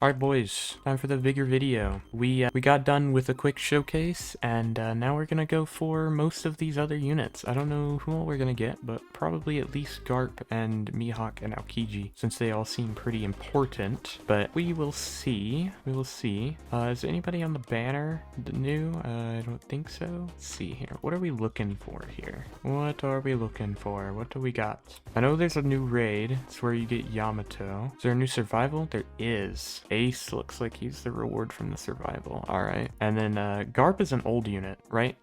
Alright boys, time for the bigger video. We got done with a quick showcase, and now we're gonna go for most of these other units. I don't know who all we're gonna get, but probably at least Garp and Mihawk and Aokiji, since they all seem pretty important. But we will see. We will see. Is anybody on the banner new? I don't think so. Let's see here. What are we looking for here? What are we looking for? What do we got? I know there's a new raid. It's where you get Yamato. Is there a new survival? There is. Ace looks like he's the reward from the survival. All right. And then Garp is an old unit, right?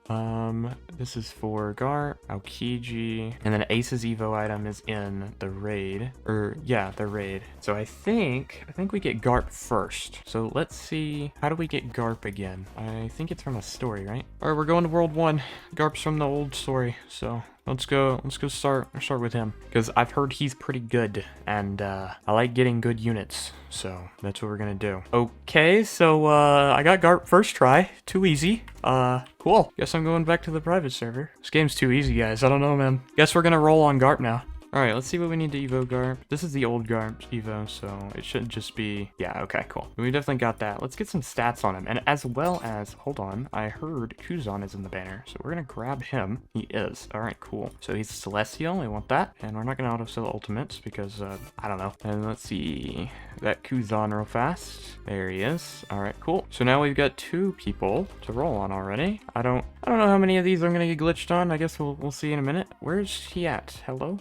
This is for Garp, Aokiji, and then Ace's Evo item is in the raid. Or yeah, the raid. So I think we get Garp first. So let's see. How do we get Garp again? I think it's from a story, right? All right, we're going to World 1. Garp's from the old story, so let's go start with him, because I've heard he's pretty good, and I like getting good units, so that's what we're gonna do. Okay, so I got Garp first try. Too easy. Cool. Guess I'm going back to the private server. This game's too easy, guys. I don't know, man. Guess we're gonna roll on Garp now. Alright, let's see what we need to Evo Garp. This is the old Garp Evo, so it shouldn't just be... Yeah, okay, cool. We definitely got that. Let's get some stats on him. And as well as... Hold on. I heard Kuzan is in the banner, so we're gonna grab him. He is. Alright, cool. So he's Celestial. We want that. And we're not gonna auto-sell ultimates because, I don't know. And let's see... that Kuzan real fast. There he is. Alright, cool. So now we've got 2 people to roll on already. I don't know how many of these I'm gonna get glitched on. I guess we'll see in a minute. Where's he at? Hello?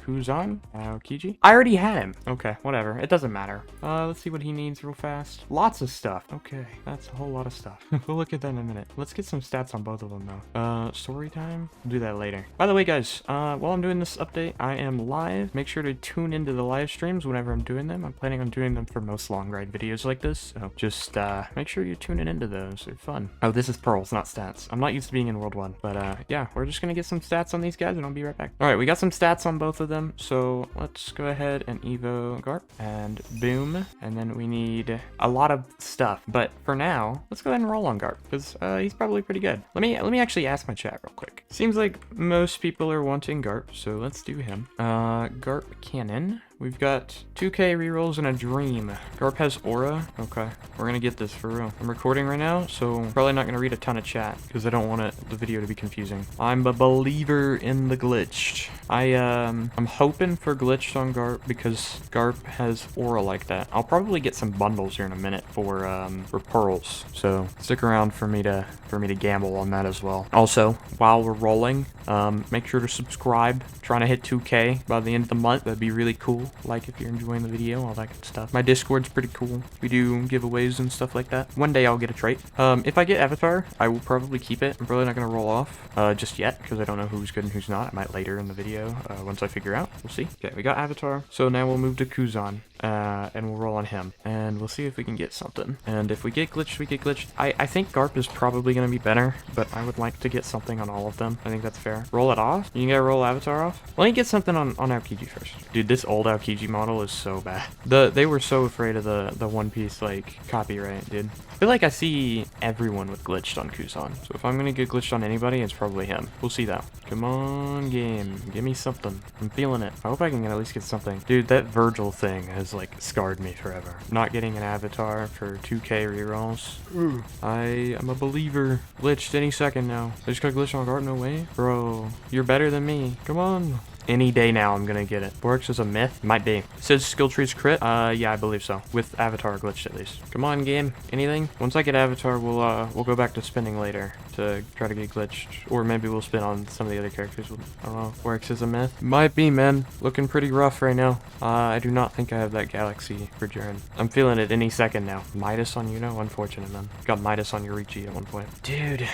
Kuzan? Aokiji? I already had him. Okay, whatever. It doesn't matter. Let's see what he needs real fast. Lots of stuff. Okay, that's a whole lot of stuff. We'll look at that in a minute. Let's get some stats on both of them though. Story time? We'll do that later. By the way, guys, while I'm doing this update, I am live. Make sure to tune into the live streams whenever I'm doing them. I'm planning on doing them for most long ride videos like this, so just make sure you're tuning into those. They're fun. Oh, this is pearls, not stats. I'm not used to being in World 1, but yeah, we're just gonna get some stats on these guys and I'll be right back. All right, we got some stats on both of them, so let's go ahead and Evo Garp, and boom. And then we need a lot of stuff, but for now, let's go ahead and roll on Garp, because he's probably pretty good. Let me actually ask my chat real quick. Seems like most people are wanting Garp, so let's do him. Garp Cannon. We've got 2k rerolls and a dream. Garp has aura. Okay, we're gonna get this for real. I'm recording right now, so I'm probably not gonna read a ton of chat because I don't want the video to be confusing. I'm a believer in the glitched. I'm hoping for glitched on Garp because Garp has aura like that. I'll probably get some bundles here in a minute for pearls. So stick around for me to gamble on that as well. Also, while we're rolling, make sure to subscribe. Trying to hit 2k by the end of the month. That'd be really cool. Like if you're enjoying the video, all that good stuff. My Discord's pretty cool. We do giveaways and stuff like that. One day I'll get a trait. If I get Avatar, I will probably keep it. I'm probably not gonna roll off just yet because I don't know who's good and who's not. I might later in the video once I figure out. We'll see. Okay, we got Avatar. So now we'll move to Kuzan and we'll roll on him and we'll see if we can get something. And if we get glitched, we get glitched. I think Garp is probably gonna be better, but I would like to get something on all of them. I think that's fair. Roll it off. You gotta roll Avatar off. Let me get something on Aokiji first. Dude, this old Aokiji model is so bad. They were so afraid of the One Piece like copyright, dude. I feel like I see everyone with glitched on Kuzan. So if I'm gonna get glitched on anybody, it's probably him. We'll see though. Come on, game. Give me something. I'm feeling it. I hope I can at least get something. Dude, that Virgil thing has like scarred me forever. Not getting an Avatar for 2k rerolls. Ooh. I am a believer. Glitched any second now. I just got glitched on Garp, no way. Bro, you're better than me. Come on. Any day now, I'm gonna get it. Works as a myth? Might be. It says skill trees crit? Yeah, I believe so. With Avatar glitched at least. Come on, game. Anything? Once I get Avatar, we'll go back to spinning later to try to get glitched. Or maybe we'll spin on some of the other characters. I don't know. Works as a myth? Might be, man. Looking pretty rough right now. I do not think I have that Galaxy for Jiren. I'm feeling it any second now. Midas on Yuno? Unfortunate, man. Got Midas on Yorichi at one point. Dude.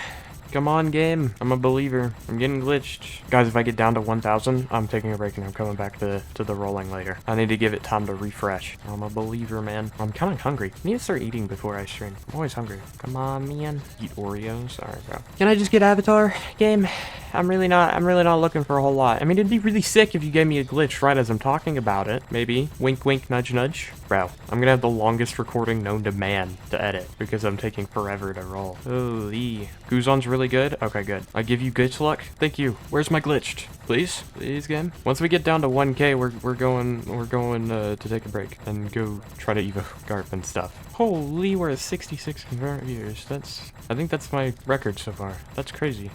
Come on, game. I'm a believer. I'm getting glitched. Guys, if I get down to 1,000, I'm taking a break and I'm coming back to the rolling later. I need to give it time to refresh. I'm a believer, man. I'm kind of hungry. I need to start eating before I stream. I'm always hungry. Come on, man. Eat Oreos. All right, bro. Can I just get Avatar, game? I'm really not looking for a whole lot. I mean, it'd be really sick if you gave me a glitch right as I'm talking about it. Maybe. Wink, wink, nudge, nudge. Bro, I'm gonna have the longest recording known to man to edit because I'm taking forever to roll. Holy. Guzon's really good? Okay, good. I give you glitch luck. Thank you. Where's my glitched? Please? Please, game? Once we get down to 1K, we're going to take a break and go try to evo Garp and stuff. Holy, we're at 66 concurrent viewers. I think that's my record so far. That's crazy.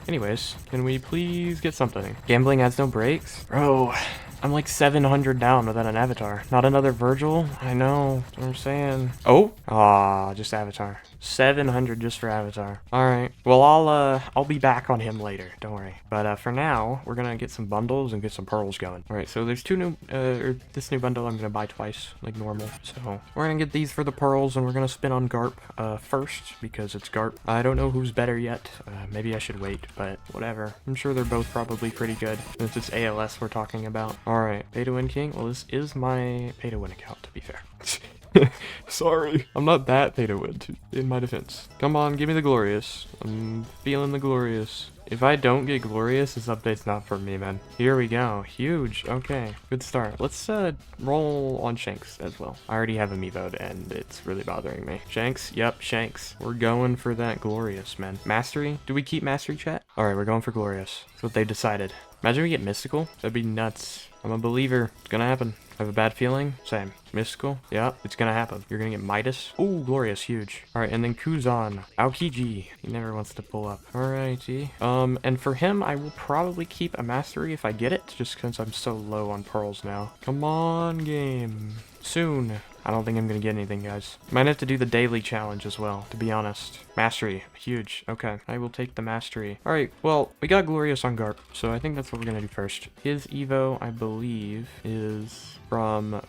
Anyways, can we please get something? Gambling has no breaks? Bro, I'm like 700 down without an avatar. Not another Virgil? I know. That's what I'm saying. Oh? Ah, just avatar. 700 just for avatar. Alright. Well, I'll be back on him later. Don't worry. But, for now, we're gonna get some bundles and get some pearls going. Alright, so there's this new bundle I'm gonna buy twice, like normal. So, we're gonna get these for the pearls, and we're gonna spin on Garp, first, because it's Garp. I don't know who's better yet. Maybe I should wait, but whatever. I'm sure they're both probably pretty good, since it's ALS we're talking about. Alright, pay to win king. Well, this is my pay to win account, to be fair. Sorry. I'm not that pay to win, in my defense. Come on, give me the glorious. I'm feeling the glorious. If I don't get glorious, this update's not for me, man. Here we go. Huge. Okay. Good start. Let's roll on Shanks as well. I already have amiiboed and it's really bothering me. Shanks? Yep, Shanks. We're going for that glorious, man. Mastery? Do we keep mastery, chat? Alright, we're going for glorious. That's what they decided. Imagine we get mystical. That'd be nuts. I'm a believer. It's gonna happen. I have a bad feeling. Same. Mystical. Yeah, it's gonna happen. You're gonna get Midas. Ooh, glorious. Huge. Alright, and then Kuzan. Aokiji. He never wants to pull up. Alrighty. And for him, I will probably keep a mastery if I get it, just because I'm so low on pearls now. Come on, game. Soon. I don't think I'm gonna get anything, guys. Might have to do the daily challenge as well, to be honest. Mastery. Huge. Okay. I will take the mastery. Alright, well, we got Glorious on Garp, so I think that's what we're gonna do first. His Evo, I believe, is from,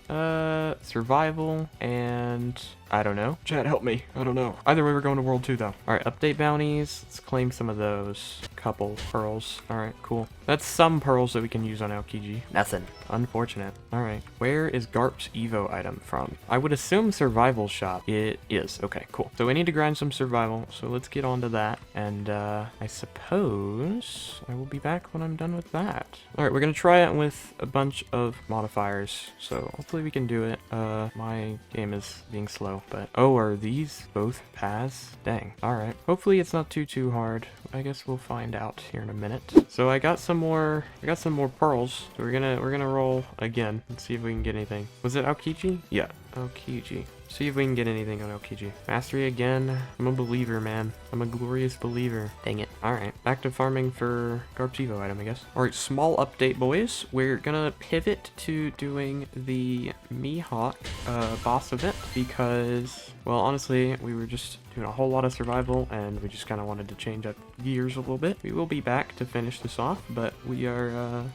Survival, and I don't know. Chat, help me. I don't know. Either way, we're going to World 2, though. Alright, update bounties. Let's claim some of those. Couple pearls. Alright, cool. That's some pearls that we can use on Aokiji. Nothing. Unfortunate. Alright. Where is Garp's Evo item from? I would assume Survival Shop. It is. Okay, cool. So we need to grind some Survival, so let's get on to that. And, I suppose I will be back when I'm done with that. Alright, we're gonna try it with a bunch of modifiers, so hopefully we can do it. My game is being slow, but... Oh, are these both paths? Dang. Alright. Hopefully it's not too hard. I guess we'll find out here in a minute. So I got some more pearls. So we're gonna roll again and see if we can get anything. Was it Aokiji? Yeah, Aokiji. See if we can get anything on Aokiji. Mastery again. I'm a believer, man. I'm a glorious believer. Dang it. Alright, back to farming for Garp's Evo item, I guess. Alright, small update, boys. We're gonna pivot to doing the Mihawk boss event because, well, honestly, we were just doing a whole lot of survival and we just kind of wanted to change up gears a little bit. We will be back to finish this off, but we're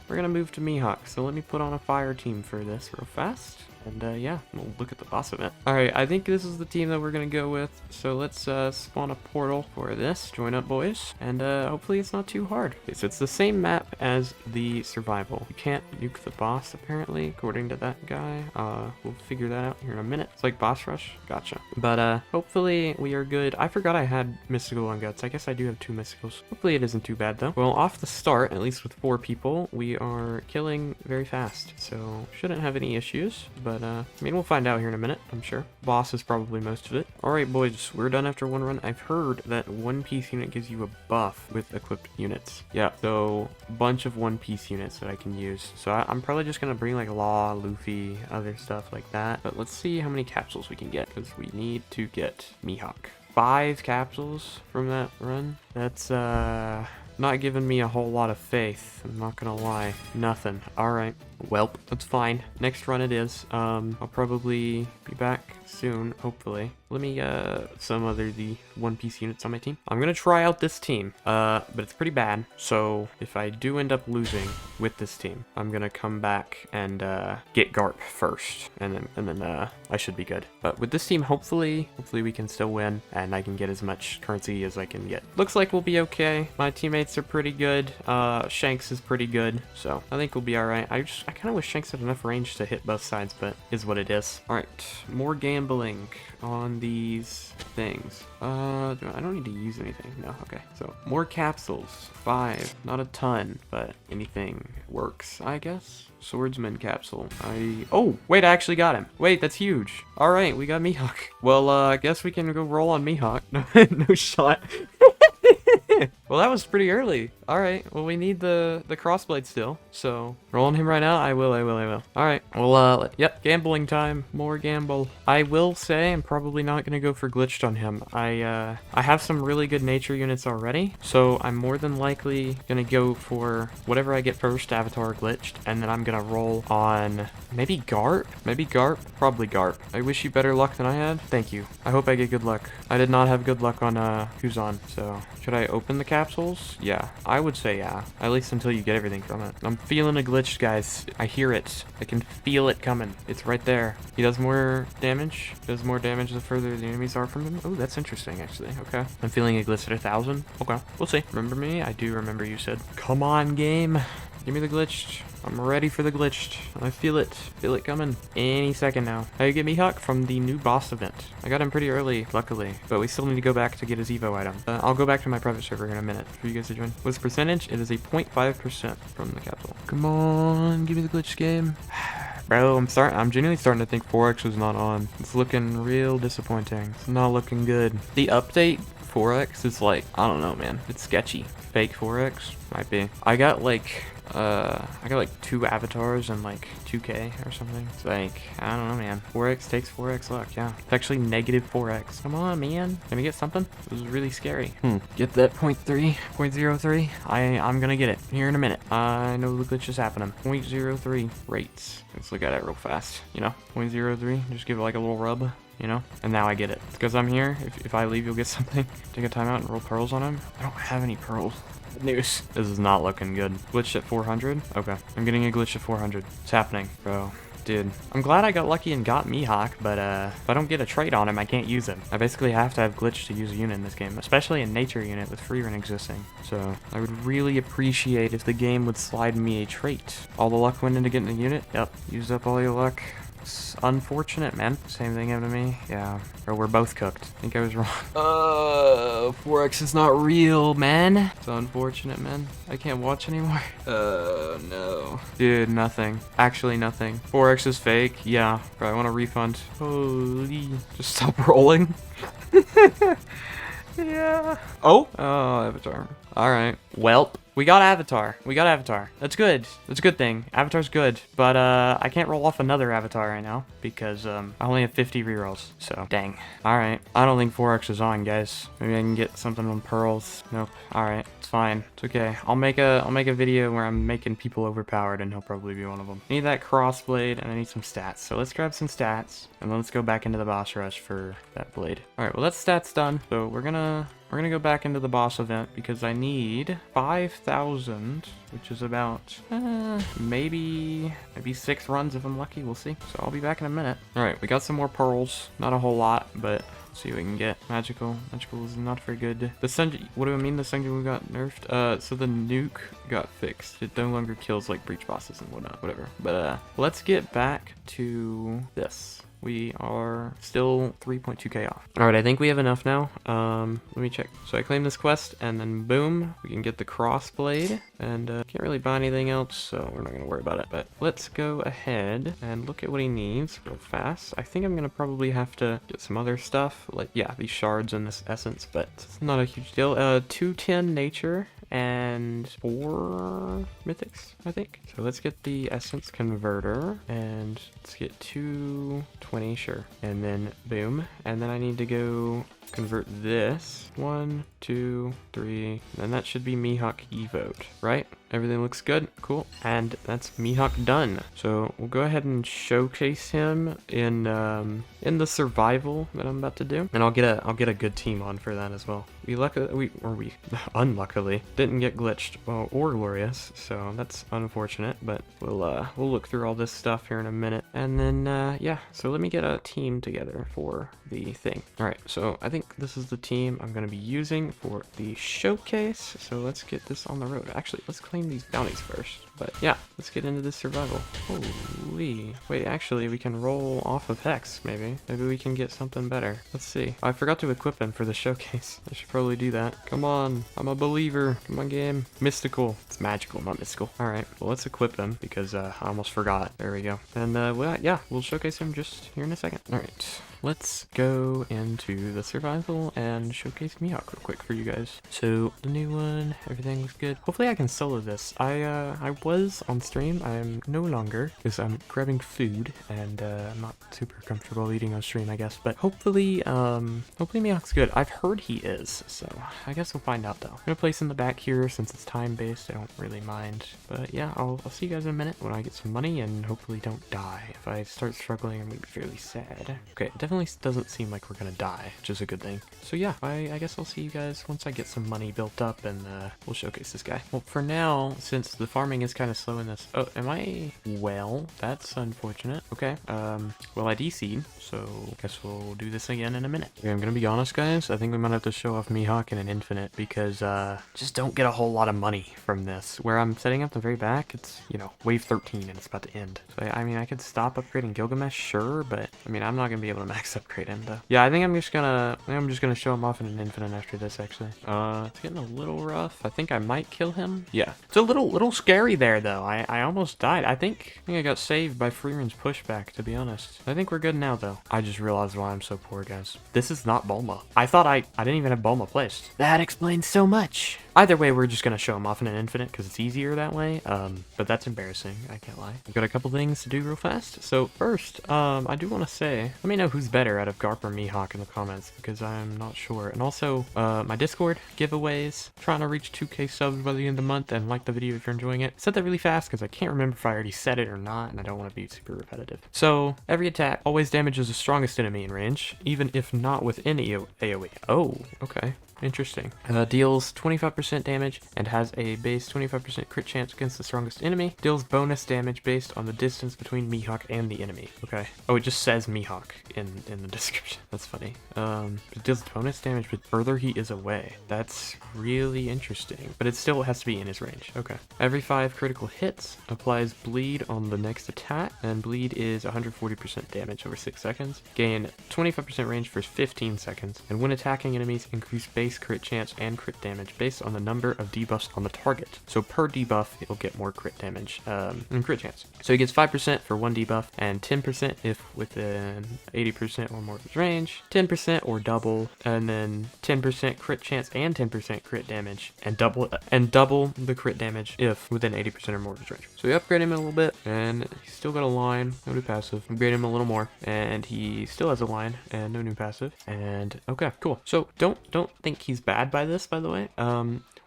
gonna move to Mihawk. So let me put on a fire team for this real fast. And yeah, we'll look at the boss event. Alright, I think this is the team that we're gonna go with. So let's spawn a portal for this. Join up, boys. And hopefully it's not too hard. Okay, so it's the same map as the survival. You can't nuke the boss, apparently, according to that guy. We'll figure that out here in a minute. It's like boss rush. Gotcha. But hopefully we are good. I forgot I had mystical on guts. I guess I do have 2 mysticals. Hopefully it isn't too bad, though. Well, off the start, at least with 4 people, we are killing very fast. So shouldn't have any issues. But, I mean, we'll find out here in a minute, I'm sure. Boss is probably most of it. Alright, boys, we're done after 1 run. I've heard that 1-piece unit gives you a buff with equipped units. Yeah, so a bunch of 1-piece units that I can use. So I'm probably just gonna bring, like, Law, Luffy, other stuff like that. But let's see how many capsules we can get, because we need to get Mihawk. 5 capsules from that run. That's, not giving me a whole lot of faith. I'm not gonna lie. Nothing. Alright. Welp. That's fine. Next run it is. I'll probably be back soon, hopefully. Let me, some the 1-piece units on my team. I'm gonna try out this team, but it's pretty bad. So, if I do end up losing with this team, I'm gonna come back and, get Garp first. And then, I should be good. But with this team, hopefully we can still win, and I can get as much currency as I can get. Looks like we'll be okay. My teammates are pretty good. Shanks is pretty good, so I think we'll be alright. I just I kind of wish Shanks had enough range to hit both sides, but is what it is. All right, more gambling on these things. I don't need to use anything. No, okay. So more capsules, 5, not a ton, but anything works, I guess. Swordsman capsule. Oh, wait, I actually got him. Wait, that's huge. All right, we got Mihawk. Well, I guess we can go roll on Mihawk. No shot. Well, that was pretty early. All right. Well, we need the crossblade still. So rolling him right now. I will. All right. Well, yep. Gambling time. More gamble. I will say I'm probably not gonna go for glitched on him. I have some really good nature units already, so I'm more than likely gonna go for whatever I get first, avatar glitched, and then I'm gonna roll on maybe Garp. Probably Garp. I wish you better luck than I had. Thank you. I hope I get good luck. I did not have good luck on Kuzan. So should I open the capsules? Yeah, I would say yeah. At least until you get everything from it. I'm feeling a glitch, guys. I hear it. I can feel it coming. It's right there. He does more damage. Does more damage the further the enemies are from him. Oh, that's interesting, actually. Okay. I'm feeling a glitch at 1,000. Okay. We'll see. Remember me? I do remember you said. Come on, game. Give me the glitched. I'm ready for the glitched. I feel it. Feel it coming. Any second now. How you get Mihawk? From the new boss event. I got him pretty early, luckily. But we still need to go back to get his Evo item. I'll go back to my private server in a minute for you guys to join. What's percentage? It is a 0.5% from the capsule. Come on, give me the glitch game. Bro, I'm genuinely starting to think 4X was not on. It's looking real disappointing. It's not looking good. The update 4X is like, I don't know, man. It's sketchy. Fake 4X might be. I got like 2 avatars and like 2K or something. It's like, I don't know, man. 4X takes 4X luck. Yeah, it's actually negative 4X. Come on, man. Can we get something? This is really scary. Get that 0.03. I'm gonna get it here in a minute. I know the glitch is happening. 0.03 rates. Let's look at it real fast. You know, 0.03. Just give it like a little rub. You know, and now I get it. Because I'm here. If I leave, you'll get something. Take a timeout and roll pearls on him. I don't have any pearls. Good news. This is not looking good. Glitched at 400. Okay, I'm getting a glitch at 400. It's happening, bro. Dude, I'm glad I got lucky and got Mihawk, but if I don't get a trait on him, I can't use him. I basically have to have glitch to use a unit in this game, especially a nature unit with free run existing. So I would really appreciate if the game would slide me a trait. All the luck went into getting the unit. Yep, used up all your luck. It's unfortunate, man. Same thing happened to me. Yeah. Or we're both cooked. I think I was wrong. 4X is not real, man. It's unfortunate, man. I can't watch anymore. No. Dude, nothing. Actually, nothing. 4X is fake. Yeah. But I want a refund. Holy. Just stop rolling. Yeah. Oh, Avatar. All right. Welp. We got Avatar. That's good. That's a good thing. Avatar's good. But I can't roll off another Avatar right now because I only have 50 rerolls. So dang. Alright. I don't think 4X is on, guys. Maybe I can get something on pearls. Nope. Alright. It's fine. It's okay. I'll make a video where I'm making people overpowered and he'll probably be one of them. I need that crossblade and I need some stats. So let's grab some stats and let's go back into the boss rush for that blade. Alright, well that's stats done. So we're gonna go back into the boss event because I need 5,000, which is about maybe 6 runs if I'm lucky. We'll see. So I'll be back in a minute. All right, we got some more pearls. Not a whole lot, but let's see what we can get. Magical is not very good. The Sunji, what do I mean? The Sunji got nerfed. So the nuke got fixed. It no longer kills like breach bosses and whatnot. Whatever. But let's get back to this. We are still 3.2k off. All right, I think we have enough now. Let me check. So I claim this quest and then boom, we can get the crossblade and can't really buy anything else, so we're not gonna worry about it. But let's go ahead and look at what he needs real fast. I think I'm gonna probably have to get some other stuff, like, yeah, these shards and this essence, but it's not a huge deal. 210 nature and 4 mythics, I think. So let's get the essence converter and let's get 220, sure. And then boom. And then I need to go convert this. 1, 2, 3. And that should be Mihawk Evote, right? Everything looks good. Cool. And that's Mihawk done. So we'll go ahead and showcase him in the survival that I'm about to do. And I'll get a good team on for that as well. We unluckily didn't get glitched or glorious, so that's unfortunate, but we'll look through all this stuff here in a minute. And then yeah, so let me get a team together for the thing. All right, so I think think this is the team I'm going to be using for the showcase. So let's get this on the road. Actually, let's claim these bounties first. But yeah, let's get into this survival. Holy. Wait, actually, we can roll off of Hex, maybe. Maybe we can get something better. Let's see. I forgot to equip him for the showcase. I should probably do that. Come on. I'm a believer. Come on, game. Mystical. It's magical, not mystical. All right. Well, let's equip him because I almost forgot. There we go. And well, yeah, we'll showcase him just here in a second. All right. Let's go into the survival and showcase Mihawk real quick for you guys. So the new one, everything looks good. Hopefully I can solo this. I was on stream. I'm no longer because I'm grabbing food and I'm not super comfortable eating on stream, I guess. But hopefully Mihawk's good. I've heard he is, so I guess we'll find out though. I'm gonna place in the back here since it's time based. I don't really mind. But yeah, I'll see you guys in a minute when I get some money and hopefully don't die. If I start struggling, I'm gonna be fairly sad. Okay, definitely doesn't seem like we're gonna die, which is a good thing. So yeah, I guess I'll see you guys once I get some money built up and we'll showcase this guy. Well, for now, since the farming is kind of slow in this. Oh, am I? Well, that's unfortunate. Okay, well, I DC'd, so guess we'll do this again in a minute. Okay, I'm gonna be honest, guys. I think we might have to show off Mihawk in an infinite because just don't get a whole lot of money from this. Where I'm setting up the very back, it's, you know, wave 13 and it's about to end. So I mean, I could stop upgrading Gilgamesh, sure, but I mean, I'm not gonna be able to max upgrade him though. Yeah, I think I'm just gonna show him off in an infinite after this actually. It's getting a little rough. I think I might kill him. Yeah. It's a little scary there though. I almost died. I think I got saved by Freeman's pushback, to be honest. I think we're good now though. I just realized why I'm so poor, guys. This is not Bulma. I thought I didn't even have Bulma placed. That explains so much. Either way, we're just gonna show him off in an infinite because it's easier that way. But that's embarrassing. I can't lie. I've got a couple things to do real fast. So first, I do want to say, let me know who's better out of Garp or Mihawk in the comments because I'm not sure. And also, my Discord giveaways, trying to reach 2K subs by the end of the month, and like the video if you're enjoying it. Said that really fast because I can't remember if I already said it or not, and I don't want to be super repetitive. So every attack always damages the strongest enemy in range, even if not with any AoE. Oh, okay. Interesting. Deals 25% damage and has a base 25% crit chance against the strongest enemy. Deals bonus damage based on the distance between Mihawk and the enemy. Okay. Oh, it just says Mihawk in the description. That's funny. It deals bonus damage but further he is away. That's really interesting. But it still has to be in his range. Okay. Every 5 critical hits applies bleed on the next attack, and bleed is 140% damage over 6 seconds. Gain 25% range for 15 seconds, and when attacking enemies, increase base crit chance and crit damage based on the number of debuffs on the target. So per debuff, it'll get more crit damage and crit chance. So he gets 5% for 1 debuff and 10% if within 80% or more of his range, 10% or double, and then 10% crit chance and 10% crit damage, and double the crit damage if within 80% or more of his range. So we upgrade him a little bit, and he's still got a line, no new passive. Upgrade him a little more, and he still has a line and no new passive. And okay, cool. So don't think he's bad by this, by the way.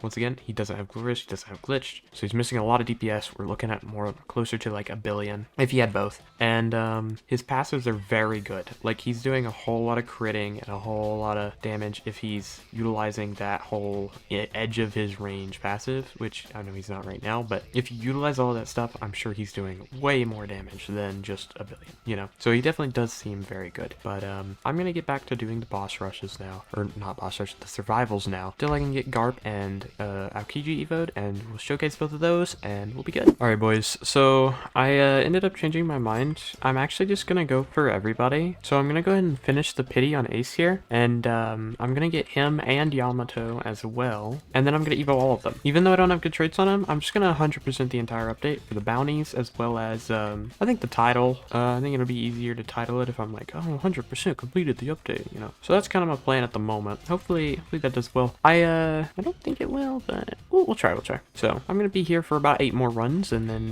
Once again, he doesn't have Glorious, he doesn't have Glitched, so he's missing a lot of DPS. We're looking at more closer to like 1 billion if he had both. And his passives are very good. Like, he's doing a whole lot of critting and a whole lot of damage if he's utilizing that whole edge of his range passive, which I know he's not right now, but if you utilize all of that stuff, I'm sure he's doing way more damage than just 1 billion, you know? So he definitely does seem very good. But I'm gonna get back to doing the boss rushes now, or not boss rushes, the survivals now, till I can get Garp and Aokiji evoed, and we'll showcase both of those and we'll be good. Alright boys, so I ended up changing my mind. I'm actually just gonna go for everybody. So I'm gonna go ahead and finish the pity on Ace here, and I'm gonna get him and Yamato as well, and then I'm gonna evo all of them. Even though I don't have good traits on him, I'm just gonna 100% the entire update for the bounties as well as I think the title. I think it'll be easier to title it if I'm like, oh, 100% completed the update, you know. So that's kind of my plan at the moment. Hopefully that does well. I don't think it will, but we'll try. So I'm gonna be here for about 8 more runs, and then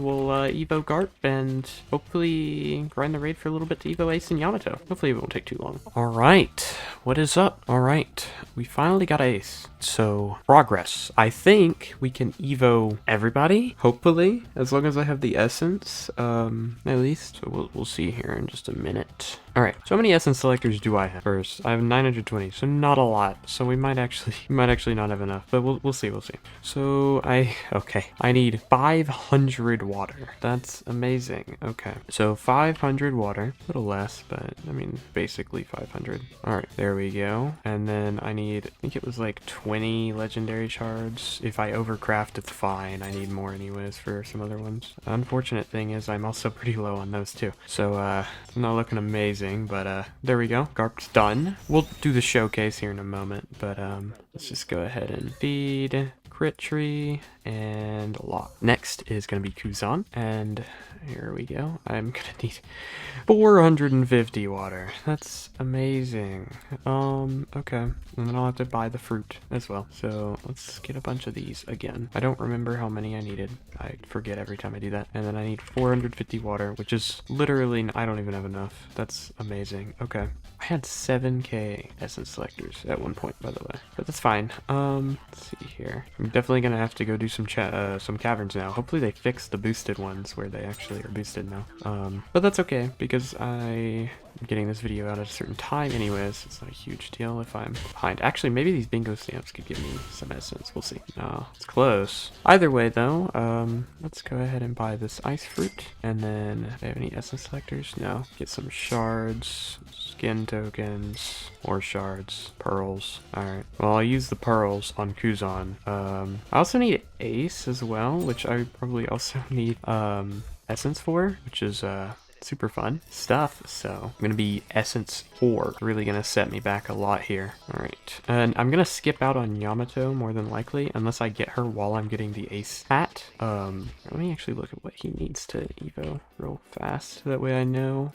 we'll evo Garp and hopefully grind the raid for a little bit to evo Ace and Yamato. Hopefully it won't take too long. All right, what is up? All right, we finally got Ace. So progress. I think we can evo everybody, hopefully, as long as I have the essence, at least. So we'll see here in just a minute. All right, so how many essence selectors do I have? First, I have 920, so not a lot. So we might actually not have enough, but we'll see. So I need 500 water. That's amazing. Okay, so 500 water, a little less, but I mean basically 500. All right, there we go. And then I need, I think it was like 20 legendary shards. If I overcraft, it's fine. I need more anyways for some other ones. Unfortunate thing is I'm also pretty low on those too. So, not looking amazing, but, there we go. Garp's done. We'll do the showcase here in a moment, but, let's just go ahead and feed, crit tree, and lock. Next is going to be Kuzan, and here we go. I'm going to need 450 water. That's amazing. Okay. And then I'll have to buy the fruit as well. So let's get a bunch of these again. I don't remember how many I needed. I forget every time I do that. And then I need 450 water, which is literally, I don't even have enough. That's amazing. Okay. I had 7k essence selectors at one point, by the way, but that's fine. Let's see here. I'm definitely gonna have to go do some caverns now. Hopefully they fix the boosted ones where they actually are boosted now. But that's okay because I'm getting this video out at a certain time anyways. It's not a huge deal if I'm behind. Actually, maybe these bingo stamps could give me some essence. We'll see. No, it's close. Either way though, let's go ahead and buy this ice fruit. And then, do they have any essence selectors? No. Get some shards, skin tokens, more shards, pearls. Alright. Well, I'll use the pearls on Kuzan. I also need ace as well, which I probably also need essence for, which is super fun stuff. So I'm gonna be essence 4, really gonna set me back a lot here. All right, and I'm gonna skip out on Yamato more than likely unless I get her while I'm getting the ace hat. Let me actually look at what he needs to evo real fast, that way I know.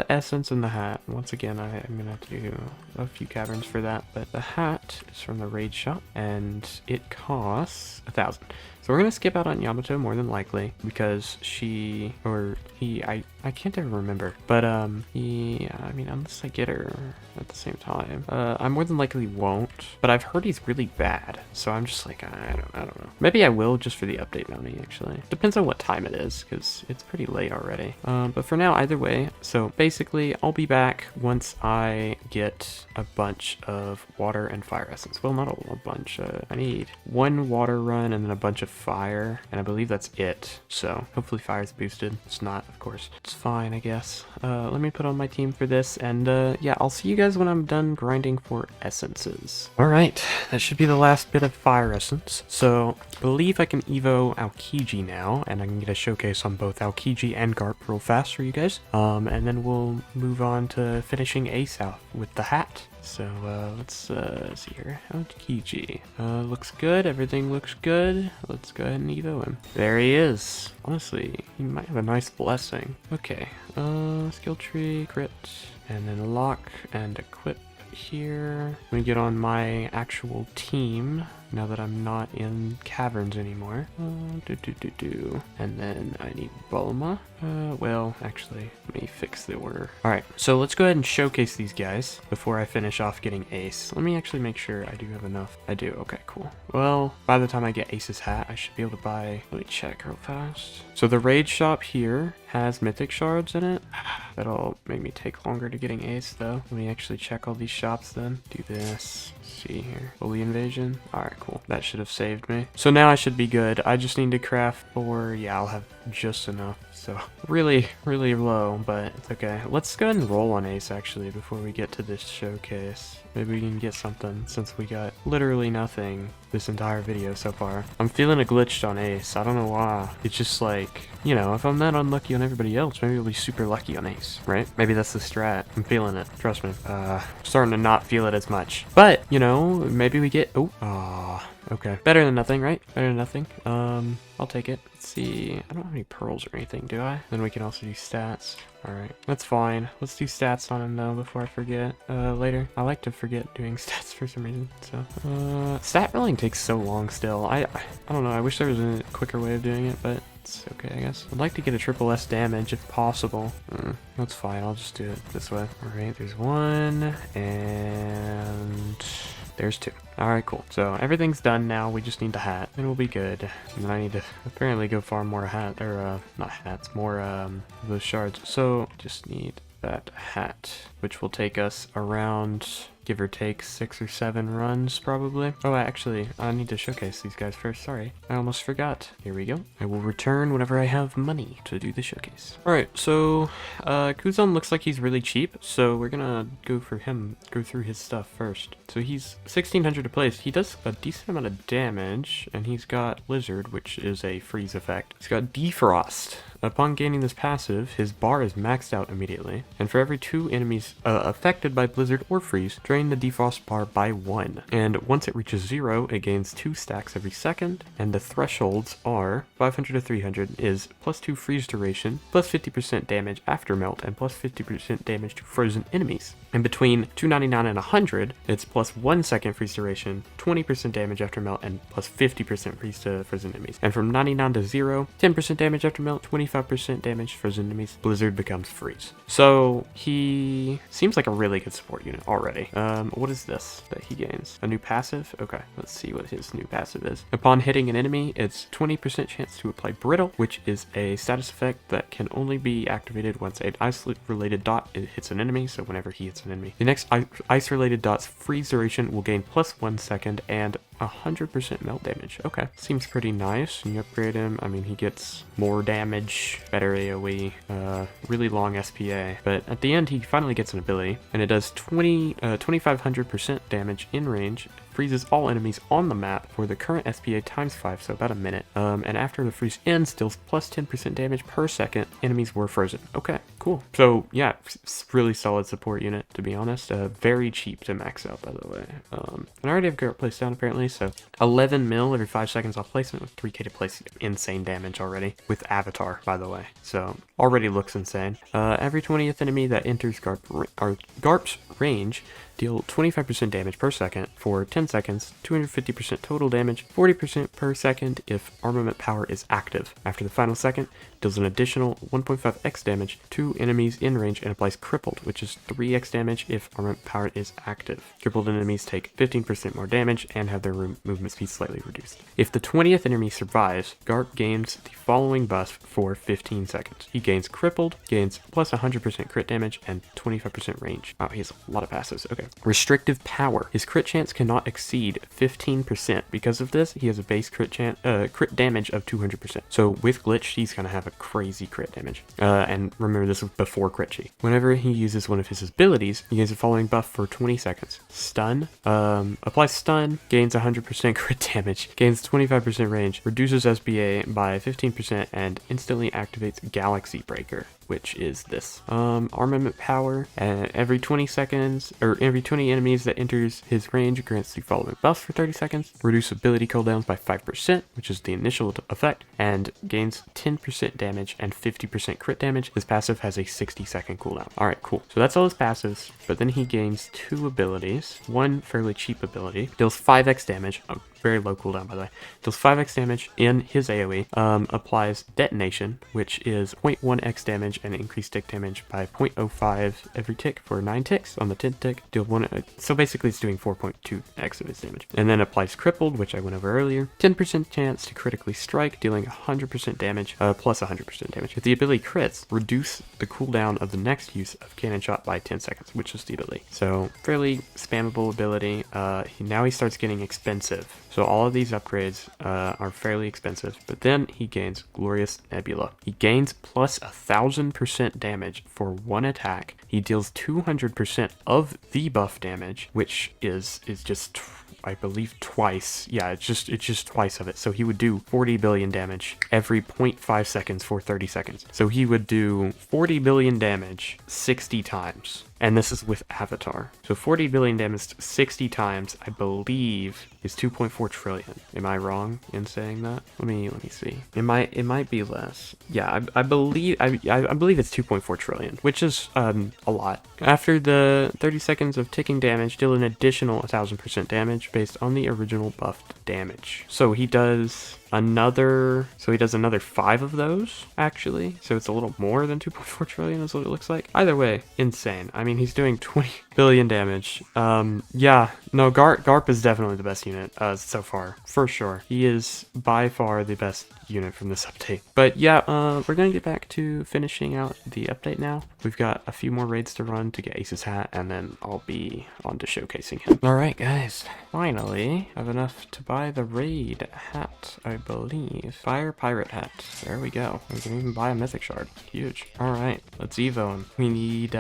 Essence and the hat. Once again, I'm gonna have to do a few caverns for that, but the hat is from the raid shop and it costs 1,000. So we're gonna skip out on Yamato more than likely because she or he, I can't ever remember, but I mean, unless I get her at the same time, I more than likely won't. But I've heard he's really bad, so I'm just like, I don't know. Maybe I will just for the update bounty. Actually, depends on what time it is because it's pretty late already. But for now, either way. So basically, I'll be back once I get a bunch of water and fire essence. Well, not a bunch. I need 1 water run and then a bunch of fire, and I believe that's it. So hopefully fire's boosted. It's not, of course. It's fine, I guess. Let me put on my team for this, and yeah, I'll see you guys when I'm done grinding for essences. All right, that should be the last bit of fire essence. So I believe I can evo Aokiji now, and I can get a showcase on both Aokiji and Garp real fast for you guys. And then we'll move on to finishing Ace out with the hat. So let's see here. Aokiji. Looks good. Everything looks good. Let's go ahead and evo him. There he is. Honestly, he might have a nice blessing. Okay. Skill tree, crit, and then lock and equip here. Let me get on my actual team now that I'm not in caverns anymore. And then I need Bulma. Well, actually, let me fix the order. All right, so let's go ahead and showcase these guys before I finish off getting Ace. Let me actually make sure I do have enough. I do. Okay, cool. Well, by the time I get Ace's hat, I should be able to buy. Let me check real fast. So the raid shop here has mythic shards in it. That'll make me take longer to getting Ace though. Let me actually check all these shops then. Do this. See here. Bully invasion. All right, cool. That should have saved me. So now I should be good. I just need to craft 4. Yeah, I'll have just enough. So really low, but it's okay. Let's go ahead and roll on Ace actually before we get to this showcase. Maybe we can get something since we got literally nothing this entire video so far. I'm feeling a glitched on Ace. I don't know why. It's just like, you know, if I'm that unlucky on everybody else, maybe I'll be super lucky on Ace, right? Maybe that's the strat. I'm feeling it. Trust me. Starting to not feel it as much. But, you know, maybe we get... Oh, okay. Better than nothing, right? Better than nothing. I'll take it. Let's see. I don't have any pearls or anything, do I? Then we can also do stats. Alright, that's fine. Let's do stats on him though before I forget later. I like to forget doing stats for some reason. So stat rolling takes so long still. I don't know, I wish there was a quicker way of doing it, but it's okay, I guess. I'd like to get a triple S damage if possible. That's fine, I'll just do it this way. Alright, there's 1 and there's 2. Alright, cool. So everything's done now. We just need the hat and we'll be good. And then I need to apparently go farm more hat, or not hats, more those shards. So just need that hat, which will take us around, give or take 6 or 7 runs probably. Oh, actually, I need to showcase these guys first. Sorry, I almost forgot. Here we go. I will return whenever I have money to do the showcase. All right, so Kuzan looks like he's really cheap, so we're gonna go for him, go through his stuff first. So he's 1600 to place. He does a decent amount of damage, and he's got Blizzard, which is a freeze effect. He's got Defrost. Upon gaining this passive, his bar is maxed out immediately, and for every 2 enemies affected by Blizzard or Freeze, drain the defrost bar by 1. And once it reaches 0, it gains 2 stacks every second, and the thresholds are 500 to 300 is plus 2 freeze duration, plus 50% damage after melt, and plus 50% damage to frozen enemies. And between 299 and 100, it's plus 1 second freeze duration, 20% damage after melt, and plus 50% freeze to frozen enemies. And from 99 to 0, 10% damage after melt, 25% damage to frozen enemies, Blizzard becomes freeze. So he seems like a really good support unit already. What is this that he gains? A new passive? Okay, let's see what his new passive is. Upon hitting an enemy, it's 20% chance to apply Brittle, which is a status effect that can only be activated once an ice-related dot hits an enemy, so whenever he hits an enemy. The next ice-related dot's freeze duration will gain plus 1 second and 100% melt damage. Okay, seems pretty nice. And you upgrade him, I mean, he gets more damage, better AoE, really long SPA. But at the end, he finally gets an ability, and it does 2500% damage in range. Freezes all enemies on the map for the current SPA times 5, so about a minute. And after the freeze ends, deals plus 10% damage per second. Enemies were frozen. Okay, cool. So yeah, really solid support unit, to be honest. Very cheap to max out, by the way. And I already have Garrett placed down, apparently, so 11 mil every 5 seconds off placement with 3k to place. Insane damage already, with Avatar, by the way. So already looks insane. Every 20th enemy that enters Garp's range, deal 25% damage per second for 10 seconds, 250% total damage, 40% per second if armament power is active. After the final second, deals an additional 1.5x damage to enemies in range and applies crippled, which is 3x damage if armament power is active. Crippled enemies take 15% more damage and have their movement speed slightly reduced. If the 20th enemy survives, Garp gains the following buff for 15 seconds. He gains crippled, gains plus 100% crit damage, and 25% range. Wow, he has a lot of passives. Okay. Restrictive power. His crit chance cannot exceed 15%. Because of this, he has a base crit damage of 200%. So with glitch, he's gonna have a crazy crit damage. And remember, this was before crit chi. Whenever he uses one of his abilities, he gains the following buff for 20 seconds. Stun. Applies stun, gains 100% crit damage, gains 25% range, reduces SBA by 15%, and instantly activates Galaxy Breaker, which is this. Armament power. Every 20 seconds, or every 20 enemies that enters his range grants the following buffs for 30 seconds. Reduce ability cooldowns by 5%, which is the initial effect, and gains 10% damage and 50% crit damage. His passive has a 60-second cooldown. Alright, cool. So that's all his passives, but then he gains 2 abilities. One fairly cheap ability. Deals 5x damage. Oh, very low cooldown, by the way. Deals 5x damage in his AoE. Applies Detonation, which is 0.1x damage and increased tick damage by 0.05 every tick for 9 ticks. On the 10th tick, deal 1. So basically, it's doing 4.2x of his damage. And then applies Crippled, which I went over earlier. 10% chance to critically strike, dealing 100% damage, plus 100% damage. If the ability crits, reduce the cooldown of the next use of Cannon Shot by 10 seconds, which is the ability. So fairly spammable ability. Now he starts getting expensive. So all of these upgrades are fairly expensive, but then he gains Glorious Nebula. He gains plus 1000% damage for 1 attack. He deals 200% of the buff damage, which is just, I believe, twice. Yeah, it's just twice of it. So he would do 40 billion damage every 0.5 seconds for 30 seconds. So he would do 40 billion damage 60 times. And this is with Avatar. So 40 billion damage 60 times, I believe, is 2.4 trillion. Am I wrong in saying that? Let me see. It might be less. Yeah, I believe it's 2.4 trillion, which is a lot. After the 30 seconds of ticking damage, deal an additional 1000% damage based on the original buffed damage. So he does another 5 of those, actually. So it's a little more than 2.4 trillion is what it looks like. Either way, insane. I mean, he's doing 20 billion damage. Yeah, no, Garp is definitely the best unit so far, for sure. He is by far the best unit from this update. But yeah, we're gonna get back to finishing out the update now. We've got a few more raids to run to get Ace's hat, and then I'll be on to showcasing him. All right, guys, finally I have enough to buy the raid hat, I believe. Fire pirate hat. There we go. We can even buy a mythic shard. Huge. All right, let's evo him. We need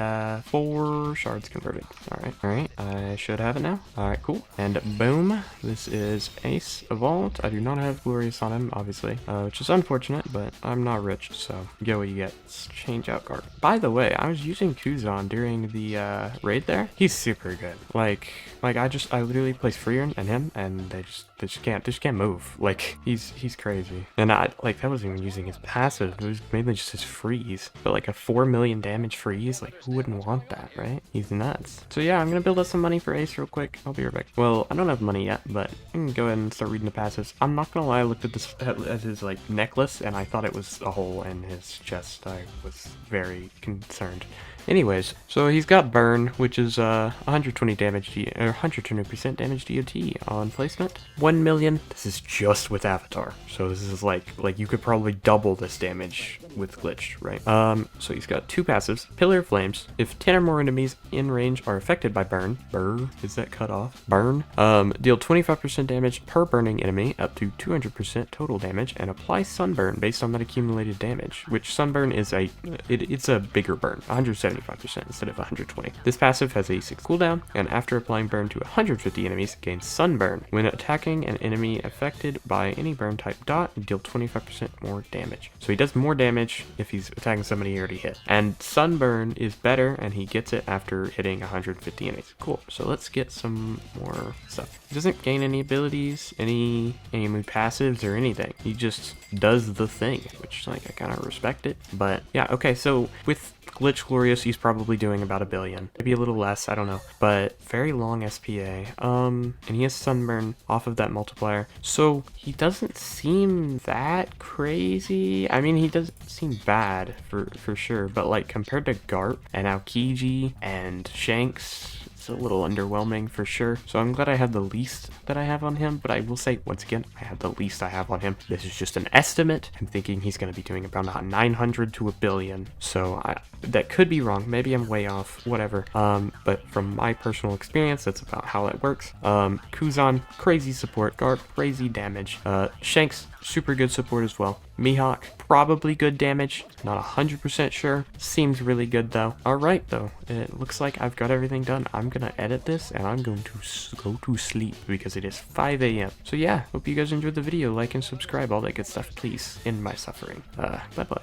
4 shards converted. All right, I should have it now. All right, cool. And boom, this is Ace evolved. I do not have Glorious on him, obviously, which is unfortunate, but I'm not rich, so get what you get. Let's change out Garp. By the way, I was using Kuzan during the raid there. He's super good. Like I literally placed Freer and him, and they just can't move. Like he's crazy. And I that wasn't even using his passive. It was mainly just his freeze. But like a 4 million damage freeze, like who wouldn't want that, right? He's nuts. So yeah, I'm gonna build up some money for Ace real quick. I'll be right back. Well, I don't have money yet, but I can go ahead and start reading the passives. I'm not gonna lie, I looked at this at his like necklace, and I thought it was a hole in his chest. I was very concerned. Anyways, so he's got burn, which is 120 damage, or 120% damage DOT on placement. 1 million. This is just with Avatar, so this is like you could probably double this damage with glitch, right? So he's got 2 passives. Pillar of Flames. If 10 or more enemies in range are affected by burn, is that cut off? Burn. Deal 25% damage per burning enemy, up to 200% total damage, and apply sunburn based on that accumulated damage. Which sunburn is it's a bigger burn, 175% instead of 120. This passive has a 6 cooldown, and after applying burn to 150 enemies, gains sunburn. When attacking an enemy affected by any burn type dot, deal 25% more damage. So he does more damage if he's attacking somebody he already hit. And sunburn is better, and he gets it after hitting 150 enemies. Cool. So let's get some more stuff. He doesn't gain any abilities, any move passives or anything. He just does the thing, which like I kind of respect it. But yeah, okay. So with Glitch Glorious, he's probably doing about 1 billion. Maybe a little less, I don't know. But very long SPA. And he has Sunburn off of that multiplier. So he doesn't seem that crazy. I mean, he doesn't seem bad for sure. But like compared to Garp and Aokiji and Shanks, it's a little underwhelming for sure. So I'm glad I have the least that I have on him, but I will say once again, I have the least I have on him. This is just an estimate. I'm thinking he's going to be doing about 900 to 1 billion. So that could be wrong. Maybe I'm way off, whatever. But from my personal experience, that's about how it works. Kuzan, crazy support. Garp, crazy damage. Shanks, super good support as well. Mihawk, probably good damage. Not 100% sure. Seems really good though. Alright though, it looks like I've got everything done. I'm gonna edit this and I'm going to go to sleep because it is 5 a.m. So yeah, hope you guys enjoyed the video. Like and subscribe, all that good stuff. Please end my suffering. Bye bye.